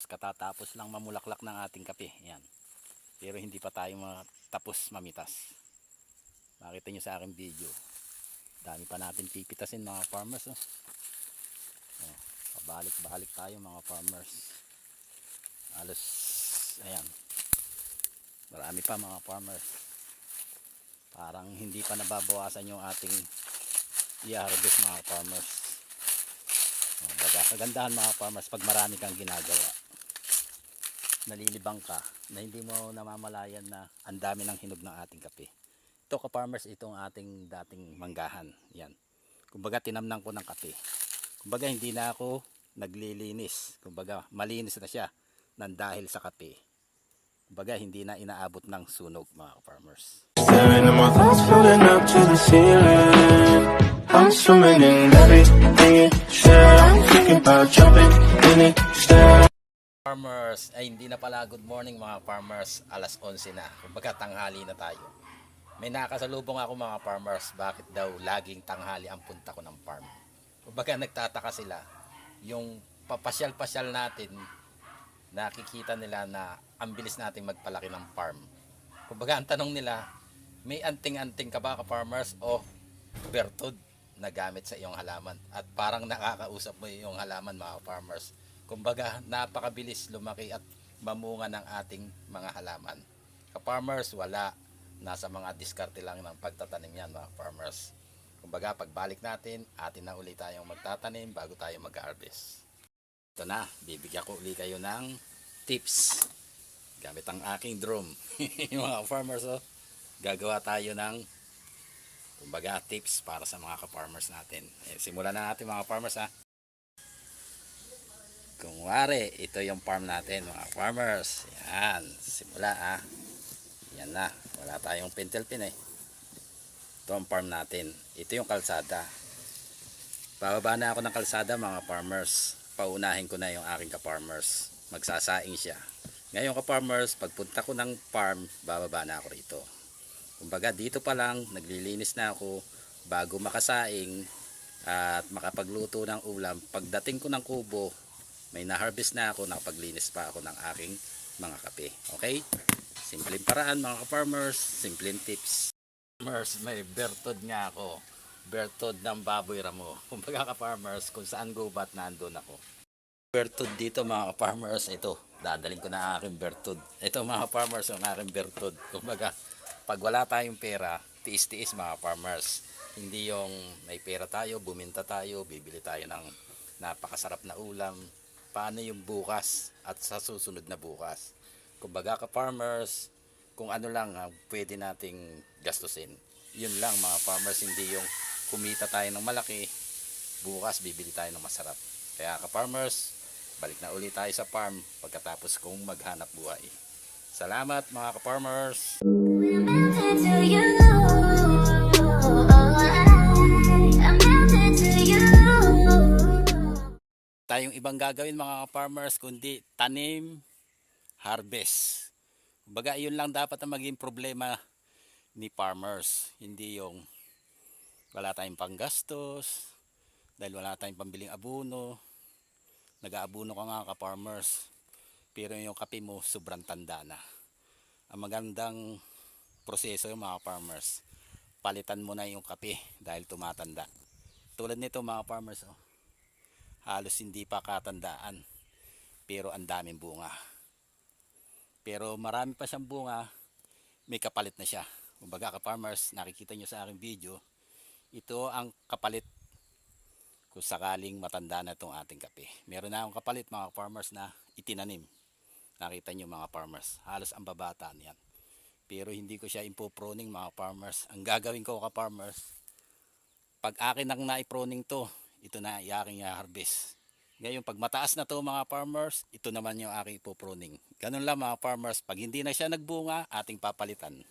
Katatapos lang mamulaklak ng ating kape. Yan. Pero hindi pa tayo tapos mamitas. Makita nyo sa aking video. Dami pa natin pipitasin mga farmers. Oh. Oh, pabalik-balik tayo mga farmers. Alos, ayan. Marami pa mga farmers. Parang hindi pa nababawasan yung ating i-harvest mga farmers. Oh, baga, kagandahan mga farmers pag marami kang ginagawa. Nalilibang ka na hindi mo namamalayan na ang dami ng hinog ng ating kape. Ito ka-farmers, itong ating dating manggahan. Yan. Kumbaga tinamnan ko ng kape. Kumbaga hindi na ako naglilinis. Kumbaga malinis na siya nang dahil sa kape. Kumbaga hindi na inaabot ng sunog mga ka-farmers. Staring at my thoughts floating up to the ceiling. I'm swimming in everything you said. I'm thinking about jumping in it. Staring. Farmers, ay hindi na pala good morning mga farmers, alas 11 na, kumbaga tanghali na tayo. May nakasalubong ako mga farmers, bakit daw laging tanghali ang punta ko ng farm. Kumbaga nagtataka sila, yung papasyal-pasyal natin, nakikita nila na ang bilis nating magpalaki ng farm. Kumbaga ang tanong nila, may anting-anting ka ba ka-farmers o bertod na gamit sa iyong halaman? At parang nakakausap mo yung halaman mga farmers. Kumbaga napakabilis lumaki at mamunga ng ating mga halaman. Ka-farmers, wala. Nasa mga diskarte lang ng pagtatanim yan mga farmers. Kumbaga pagbalik natin, atin na ulit tayong magtatanim bago tayo mag-harvest. Ito na, bibigyan ko ulit kayo ng tips. Gamit ang aking drone. Mga farmers, oh, gagawa tayo ng kumbaga tips para sa mga ka-farmers natin. Simulan na natin mga farmers ha. Kung wari, ito yung farm natin mga farmers. Yan, simula ha. Yan na, wala tayong pentel pin eh. Ito ang farm natin. Ito yung kalsada. Bababa na ako ng kalsada mga farmers. Paunahin ko na yung aking ka-farmers. Magsasaing siya. Ngayon ka-farmers, pagpunta ko ng farm, bababa na ako rito. Kumbaga dito pa lang, naglilinis na ako bago makasaing at makapagluto ng ulam. Pagdating ko ng kubo, may na-harvest na ako, nakapaglinis pa ako ng aking mga kape. Okay? Simpleng paraan mga ka-farmers, simpleng tips. Farmers, may bertod nga ako. Bertod ng baboy ramo. Kumbaga ka-farmers, kung saan gubat nandun ako. Bertod dito mga ka-farmers, ito. Dadaling ko na ang aking bertod. Ito mga farmers, ang aking bertod. Kumbaga, pag wala tayong pera, tiis-tiis mga farmers. Hindi yung may pera tayo, buminta tayo, bibili tayo ng napakasarap na ulam. Paano yung bukas at sa susunod na bukas? Kumbaga ka-farmers, kung ano lang pwede nating gastusin. Yun lang mga farmers, hindi yung kumita tayo ng malaki, bukas bibili tayo ng masarap. Kaya ka-farmers, balik na ulit tayo sa farm pagkatapos kong maghanap buhay. Salamat mga ka-farmers! Tayong ibang gagawin mga farmers kundi tanim, harvest. Kumbaga yun lang dapat ang maging problema ni farmers. Hindi yung wala tayong panggastos, dahil wala tayong pambiling abono. Nag-aabono ka nga ka-farmers, pero yung kape mo sobrang tanda na. Ang magandang proseso yung mga farmers, palitan mo na yung kape dahil tumatanda. Tulad nito mga farmers, oh, halos hindi pa katandaan pero ang daming bunga. Pero marami pa siyang bunga, may kapalit na siya. Kumbaga ka-farmers, nakikita nyo sa aking video, ito ang kapalit kung sakaling matanda na itong ating kape. Meron na akong kapalit mga farmers na itinanim. Nakita nyo mga farmers, halos ang babata niyan. Pero hindi ko siya impo-proning mga farmers. Ang gagawin ko ka-farmers, pag akin ang naiproning to, ito na i-aking harvest. Ngayon pag mataas na to mga farmers, ito naman yung aking ipo-proning. Ganun lang mga farmers, pag hindi na siya nagbunga, ating papalitan.